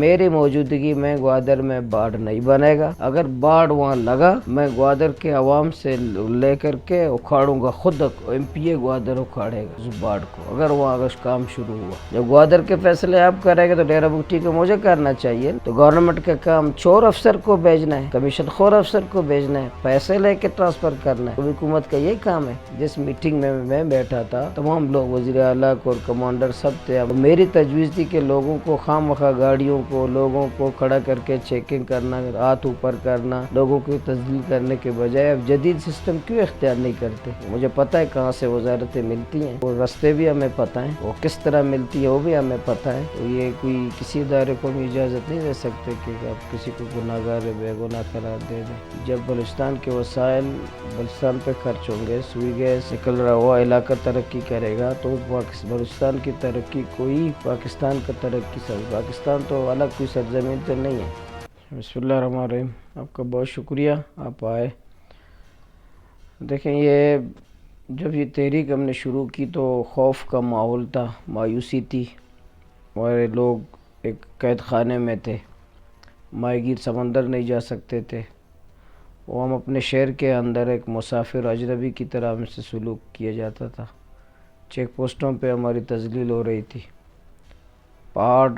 میری موجودگی میں گوادر میں باڑ نہیں بنے گا. اگر باڑ وہاں لگا میں گوادر کے عوام سے لے کر کے اکھاڑوں گا. خود ایم پی اے گوادر اکھاڑے گا اس باڑ کو اگر وہاں کام شروع ہوا. جب گوادر کے فیصلے آپ کریں گے تو ڈیرہ بگٹی کو مجھے کرنا چاہیے. تو گورنمنٹ کا کام چور افسر کو بھیجنا ہے, کمیشن خور افسر کو بھیجنا ہے, پیسے لے کے ٹرانسفر کرنا ہے. حکومت کا یہ کام ہے. جس میٹنگ میں بیٹھا تھا تمام لوگ وزیر اعلیٰ اور کمانڈر سب تھے. میری تجویز تھی کہ لوگوں کو خام مخواہ گاڑیوں کو لوگوں کو کھڑا کر کے چیکنگ کرنا, ہاتھ اوپر کرنا, لوگوں کو تسجیل کرنے کے بجائے اب جدید سسٹم کیوں اختیار نہیں کرتے. مجھے پتہ ہے کہاں سے وزارتیں ملتی ہیں, وہ راستے بھی ہمیں پتہ ہیں, وہ کس طرح ملتی ہے وہ بھی ہمیں پتہ ہے. تو یہ کوئی کسی ادارے کو ہم اجازت نہیں دے سکتے کہ آپ کسی کو گناہ گار بے گناہ قرار دے دیں. جب بلوچستان کے وسائل بلوچستان پہ خرچ ہوں گے, سوئی گیس نکل رہا ہوا علاقہ ترقی کرے گا تو بلوچستان کی ترقی کوئی پاکستان کا ترقی پاکستان تو الگ کوئی سرزمین تو نہیں ہے. بسم اللہ الرحمن الرحیم. آپ کا بہت شکریہ آپ آئے. دیکھیں یہ جب یہ تحریک ہم نے شروع کی تو خوف کا ماحول تھا, مایوسی تھی. ہمارے لوگ ایک قید خانے میں تھے, ماہی گیر سمندر نہیں جا سکتے تھے. وہ ہم اپنے شہر کے اندر ایک مسافر اجنبی کی طرح ہم سے سلوک کیا جاتا تھا. چیک پوسٹوں پہ ہماری تذلیل ہو رہی تھی. پہاڑ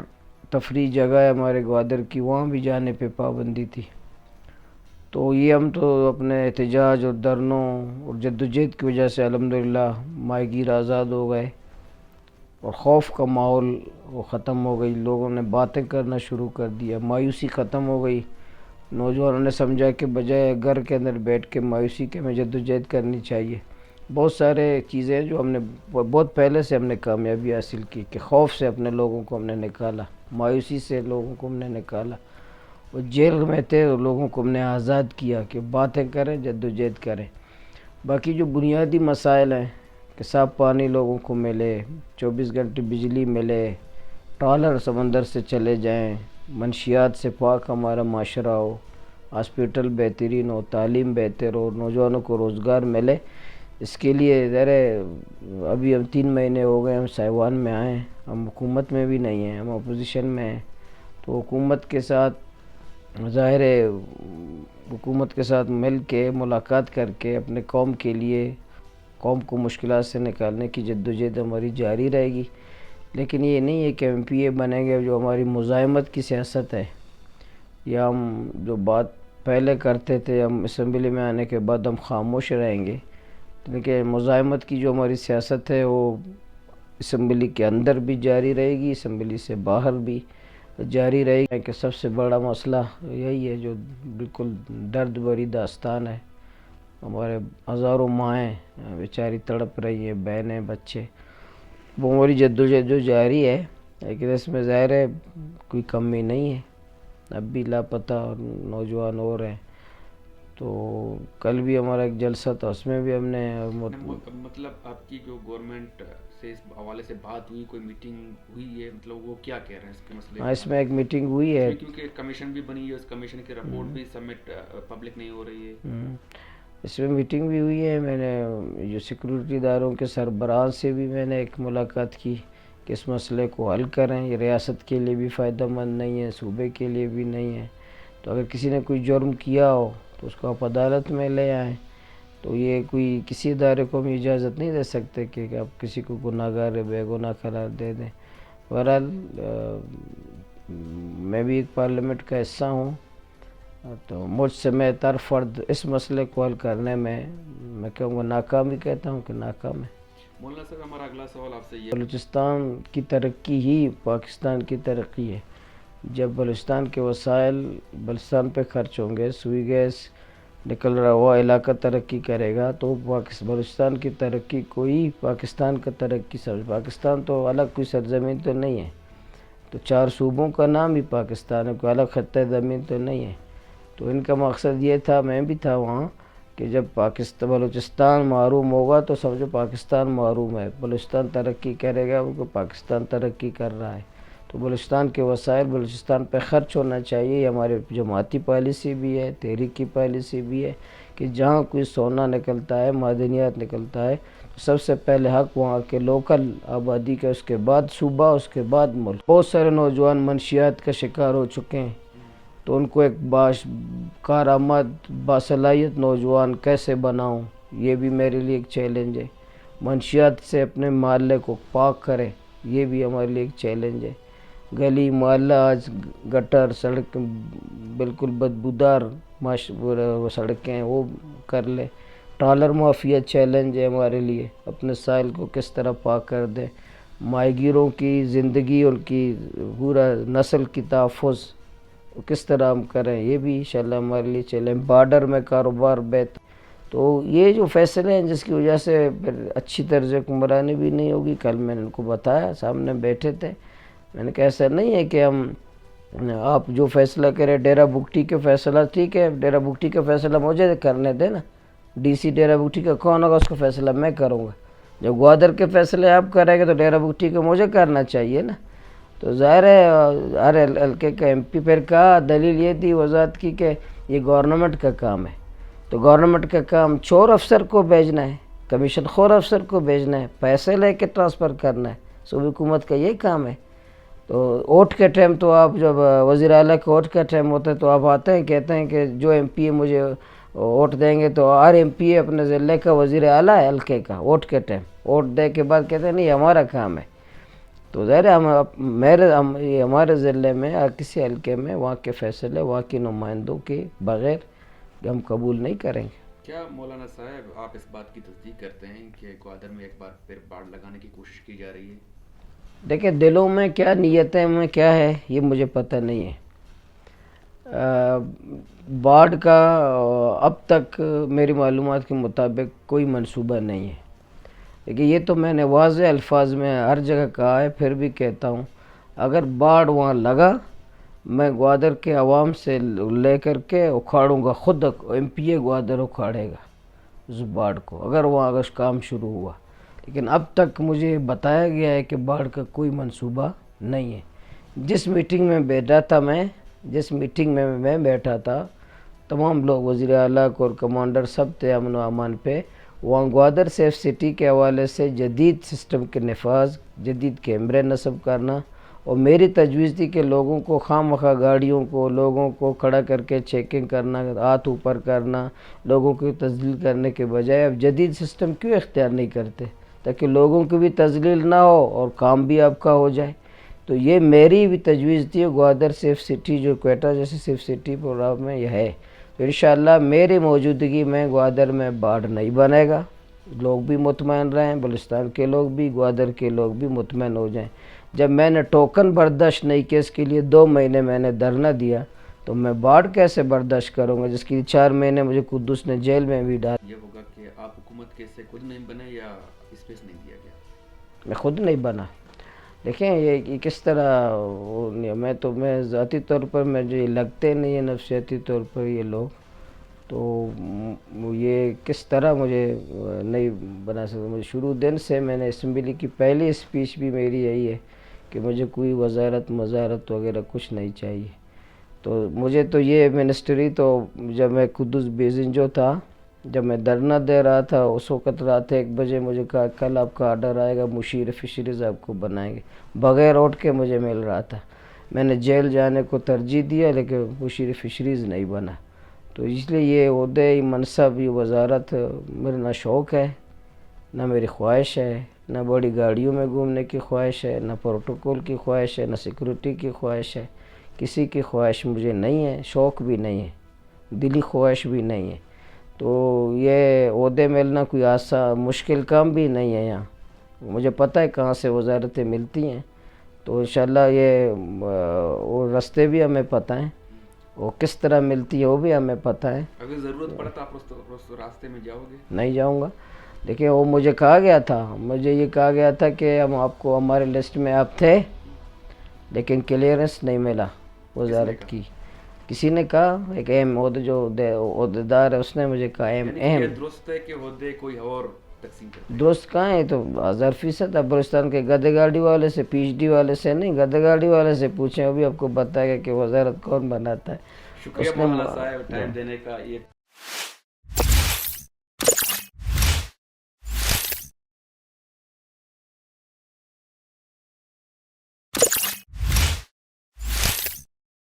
تفریح جگہ ہے ہمارے گوادر کی, وہاں بھی جانے پہ پابندی تھی. تو یہ ہم تو اپنے احتجاج اور دھرنوں اور جدوجہد کی وجہ سے الحمدللہ ماہی گیر آزاد ہو گئے اور خوف کا ماحول وہ ختم ہو گئی. لوگوں نے باتیں کرنا شروع کر دیا, مایوسی ختم ہو گئی. نوجوانوں نے سمجھا کہ بجائے گھر کے اندر بیٹھ کے مایوسی کے ہمیں جدوجہد کرنی چاہیے. بہت سارے چیزیں جو ہم نے بہت پہلے سے ہم نے کامیابی حاصل کی کہ خوف سے اپنے لوگوں کو ہم نے نکالا, مایوسی سے لوگوں کو ہم نے نکالا. وہ جیل میں تھے لوگوں کو ہم نے آزاد کیا کہ باتیں کریں, جدوجہد کریں. باقی جو بنیادی مسائل ہیں کہ صاف پانی لوگوں کو ملے, 24 گھنٹے بجلی ملے, ٹرالر سمندر سے چلے جائیں, منشیات سے پاک ہمارا معاشرہ ہو, ہاسپیٹل بہترین ہو, تعلیم بہتر ہو, نوجوانوں کو روزگار ملے. اس کے لیے ابھی ہم 3 مہینے ہو گئے ہم سائیوان میں آئے ہیں. ہم حکومت میں بھی نہیں ہیں, ہم اپوزیشن میں ہیں. تو حکومت کے ساتھ ظاہر ہے حکومت کے ساتھ مل کے ملاقات کر کے اپنے قوم کے لیے قوم کو مشکلات سے نکالنے کی جدوجہد ہماری جاری رہے گی. لیکن یہ نہیں ہے کہ ایم پی اے بنیں گے جو ہماری مزاحمت کی سیاست ہے, یا ہم جو بات پہلے کرتے تھے ہم اسمبلی میں آنے کے بعد ہم خاموش رہیں گے. لیکن مزاحمت کی جو ہماری سیاست ہے وہ اسمبلی کے اندر بھی جاری رہے گی, اسمبلی سے باہر بھی جاری رہے گی. کہ سب سے بڑا مسئلہ یہی ہے جو بالکل درد بھری داستان ہے. ہمارے ہزاروں مائیں بیچاری تڑپ رہی ہیں, بہنیں, بچے. وہ ہماری جدوجہد جو جاری ہے, لیکن اس میں ظاہر ہے کوئی کمی نہیں ہے. اب بھی لاپتہ نوجوان ہو رہے ہیں. تو کل بھی ہمارا ایک جلسہ تھا, اس میں بھی ہم نے مطلب آپ کی جو گورنمنٹ سے اس حوالے سے بات ہوئی, کوئی میٹنگ ہوئی ہے, مطلب وہ کیا کہہ رہے ہیں اس کے مسئلے ہاں اس میں ایک میٹنگ ہوئی ہے, کیونکہ کمیشن بھی بنی ہے, اس کمیشن کی رپورٹ بھی سبمٹ پبلک نہیں ہو رہی ہے. اس میں میٹنگ بھی ہوئی ہے. میں نے جو سیکورٹی اداروں کے سربراہ سے بھی میں نے ایک ملاقات کی کہ اس مسئلے کو حل کریں. یہ ریاست کے لیے بھی فائدہ مند نہیں ہے, صوبے کے لیے بھی نہیں ہے. تو اگر کسی نے کوئی جرم کیا ہو تو اس کو آپ عدالت میں لے آئیں. تو یہ کوئی کسی ادارے کو ہم اجازت نہیں دے سکتے کہ آپ کسی کو گناہ گار بے گناہ قرار دے دیں. بہرحال میں بھی ایک پارلیمنٹ کا حصہ ہوں, تو مجھ سے میں تر فرد اس مسئلے کو حل کرنے میں کہوں گا ناکام ہی کہتا ہوں کہ ناکام ہے. مولانا صاحب ہمارا اگلا سوال آپ سے یہ, بلوچستان کی ترقی ہی پاکستان کی ترقی ہے. جب بلوچستان کے وسائل بلوچستان پہ خرچ ہوں گے, سوئی گیس نکل رہا ہوا علاقہ ترقی کرے گا تو بلوچستان کی ترقی کوئی پاکستان کا ترقی پاکستان تو الگ کوئی سرزمین تو نہیں ہے. تو 4 صوبوں کا نام ہی پاکستان ہے, کوئی الگ خطہ زمین تو نہیں ہے. تو ان کا مقصد یہ تھا, میں بھی تھا وہاں, کہ جب بلوچستان محروم ہوگا تو سمجھو پاکستان محروم ہے. بلوچستان ترقی کرے گا وہ پاکستان ترقی کر رہا ہے. تو بلوچستان کے وسائل بلوچستان پہ خرچ ہونا چاہیے. یہ ہماری جماعتی پالیسی بھی ہے, تحریک کی پالیسی بھی ہے کہ جہاں کوئی سونا نکلتا ہے, معدنیات نکلتا ہے, سب سے پہلے حق وہاں کے لوکل آبادی کا، اس کے بعد صوبہ، اس کے بعد ملک۔ بہت سارے نوجوان منشیات کا شکار ہو چکے ہیں، تو ان کو ایک کارآمد باصلاحیت نوجوان کیسے بناؤں، یہ بھی میرے لیے ایک چیلنج ہے۔ منشیات سے اپنے محلے کو پاک کرے، یہ بھی ہمارے لیے ایک چیلنج ہے۔ گلی محلہ آج گٹر سڑک بالکل بدبودار سڑکیں ہیں، وہ کر لے۔ ٹرالر مافیا چیلنج ہے ہمارے لیے، اپنے ساحل کو کس طرح پاک کر دیں۔ ماہی گیروں کی زندگی، ان کی پورا نسل کی تحفظ کس طرح ہم کریں، یہ بھی انشاءاللہ ہمارے لیے چیلنج۔ بارڈر میں کاروبار بہتر، تو یہ جو فیصلے ہیں جس کی وجہ سے پھر اچھی طرز حکمرانی بھی نہیں ہوگی۔ کل میں نے ان کو بتایا، سامنے بیٹھے تھے، میں نے کہا ایسا نہیں ہے کہ آپ جو فیصلہ کریں ڈیرہ بگٹی کا فیصلہ ٹھیک ہے، ڈیرہ بگٹی کا فیصلہ مجھے کرنے دے نا، ڈی سی ڈیرہ بگٹی کا کون ہوگا، اس کا فیصلہ میں کروں گا۔ جب گوادر کے فیصلے آپ کریں گے تو ڈیرہ بگٹی کا مجھے کرنا چاہیے نا۔ تو ظاہر ہے ہر حلقے کا ایم پی پھر کہا، دلیل یہ تھی وضاحت کی کہ یہ گورنمنٹ کا کام ہے، تو گورنمنٹ کا کام چور افسر کو بھیجنا ہے، کمیشن خور افسر کو بھیجنا ہے، پیسے لے کے ٹرانسفر کرنا ہے، صوبائی حکومت کا یہی کام ہے۔ تو ووٹ کے ٹائم تو آپ جب وزیر اعلیٰ کا ووٹ کا ٹائم ہوتا ہے تو آپ آتے ہیں کہتے ہیں کہ جو ایم پی مجھے ووٹ دیں گے، تو ہر ایم پی اپنے ضلع کا وزیر اعلیٰ ہے حلقے کا، ووٹ کے ٹائم ووٹ دے کے بعد کہتے ہیں نہیں ہمارا کام ہے۔ تو ظاہر ہے ہمارے ضلع میں کسی حلقے میں وہاں کے فیصلے وہاں کی نمائندوں کے بغیر ہم قبول نہیں کریں گے۔ کیا مولانا صاحب آپ اس بات کی تصدیق کرتے ہیں کہ گوادر میں ایک بار پھر باڑ لگانے کی کوشش کی جا رہی ہے؟ دیکھیں دلوں میں کیا نیتیں میں کیا ہے یہ مجھے پتہ نہیں ہے۔ باڑھ کا اب تک میری معلومات کے مطابق کوئی منصوبہ نہیں ہے، لیکن یہ تو میں نے واضح الفاظ میں ہر جگہ کہا ہے، پھر بھی کہتا ہوں، اگر باڑھ وہاں لگا میں گوادر کے عوام سے لے کر کے اکھاڑوں گا، خود ایم پی اے گوادر اکھاڑے گا اس باڑھ کو، اگر وہاں کام شروع ہوا۔ لیکن اب تک مجھے بتایا گیا ہے کہ باڑھ کا کوئی منصوبہ نہیں ہے۔ جس میٹنگ میں بیٹھا تھا تمام لوگ وزیر اعلیٰ اور کمانڈر سب تھے امن و امان پہ، وہاں گوادر سیف سٹی کے حوالے سے جدید سسٹم کے نفاذ، جدید کیمرے نصب کرنا، اور میری تجویز تھی کہ لوگوں کو خواہ مخواہ گاڑیوں کو لوگوں کو کھڑا کر کے چیکنگ کرنا، ہاتھ اوپر کرنا، لوگوں کو تذلیل کرنے کے بجائے اب جدید سسٹم کیوں اختیار نہیں کرتے تاکہ لوگوں کی بھی تذلیل نہ ہو اور کام بھی آپ کا ہو جائے۔ تو یہ میری بھی تجویز تھی، گوادر سیف سٹی جو کوئٹہ جیسی سیف سٹی پروگرام میں یہ ہے، تو انشاءاللہ میری موجودگی میں گوادر میں باڑھ نہیں بنے گا، لوگ بھی مطمئن رہیں، بلوچستان کے لوگ بھی، گوادر کے لوگ بھی مطمئن ہو جائیں۔ جب میں نے ٹوکن برداشت نہیں کیا، اس کے لیے 2 مہینے میں نے دھرنا دیا، تو میں باڑھ کیسے برداشت کروں گا جس کی 4 مہینے مجھے قدس نے جیل میں بھی ڈالا۔ یہ ہوگا کہ آپ حکومت کے سے خود نہیں بنے یا اسپیس نہیں دیا گیا؟ میں خود نہیں بنا۔ دیکھیں یہ کس طرح، میں ذاتی طور پر مجھے یہ لگتے نہیں ہیں، نفسیاتی طور پر یہ لوگ، تو یہ کس طرح مجھے نہیں بنا سکتا۔ مجھے شروع دن سے میں نے اسمبلی کی پہلی اسپیچ بھی میری یہی ہے کہ مجھے کوئی وزارت مزارت وغیرہ کچھ نہیں چاہیے۔ تو مجھے تو یہ منسٹری تو جب میں قدس بیزن جو تھا، جب میں دھرنا دے رہا تھا، اس وقت رات 1 بجے مجھے کہا کل آپ کا آرڈر آئے گا، مشیر فشریز آپ کو بنائیں گے، بغیر اٹھ کے مجھے مل رہا تھا۔ میں نے جیل جانے کو ترجیح دیا لیکن مشیر فشریز نہیں بنا۔ تو اس لیے یہ عہدے، یہ منصب، یہ وزارت میرا نہ شوق ہے، نہ میری خواہش ہے، نہ بڑی گاڑیوں میں گھومنے کی خواہش ہے، نہ پروٹوکول کی خواہش ہے، نہ سیکورٹی کی خواہش ہے، کسی کی خواہش مجھے نہیں ہے، شوق بھی نہیں ہے، دلی خواہش بھی نہیں ہے۔ تو یہ عہدے ملنا کوئی مشکل کام بھی نہیں ہے یہاں، مجھے پتہ ہے کہاں سے وزارتیں ملتی ہیں، تو انشاءاللہ یہ وہ راستے بھی ہمیں پتہ ہیں، وہ کس طرح ملتی ہے وہ بھی ہمیں پتہ ہے۔ اگر ضرورت پڑا تو آپ اس راستے میں جاؤ گے؟ نہیں جاؤں گا۔ دیکھیں وہ مجھے کہا گیا تھا، مجھے یہ کہا گیا تھا کہ ہم آپ کو، ہمارے لسٹ میں آپ تھے لیکن کلیئرنس نہیں ملا وزارت کی۔ کسی نے کہا، ایک اہم عہدیدار ہے، اس نے مجھے کہا اہم درست ہے کہ عہدے کوئی اور تقسیم کرتے ہیں؟ درست کہاں ہے، تو 1000% اب بلوچستان کے گدے گاڑی والے سے، پی ایچ ڈی والے سے نہیں، گدے گاڑی والے سے پوچھیں، وہ بھی آپ کو بتائے گا کہ وزارت کون بناتا ہے۔ شکریہ مولانا صاحب ٹائم دینے کا۔ یہ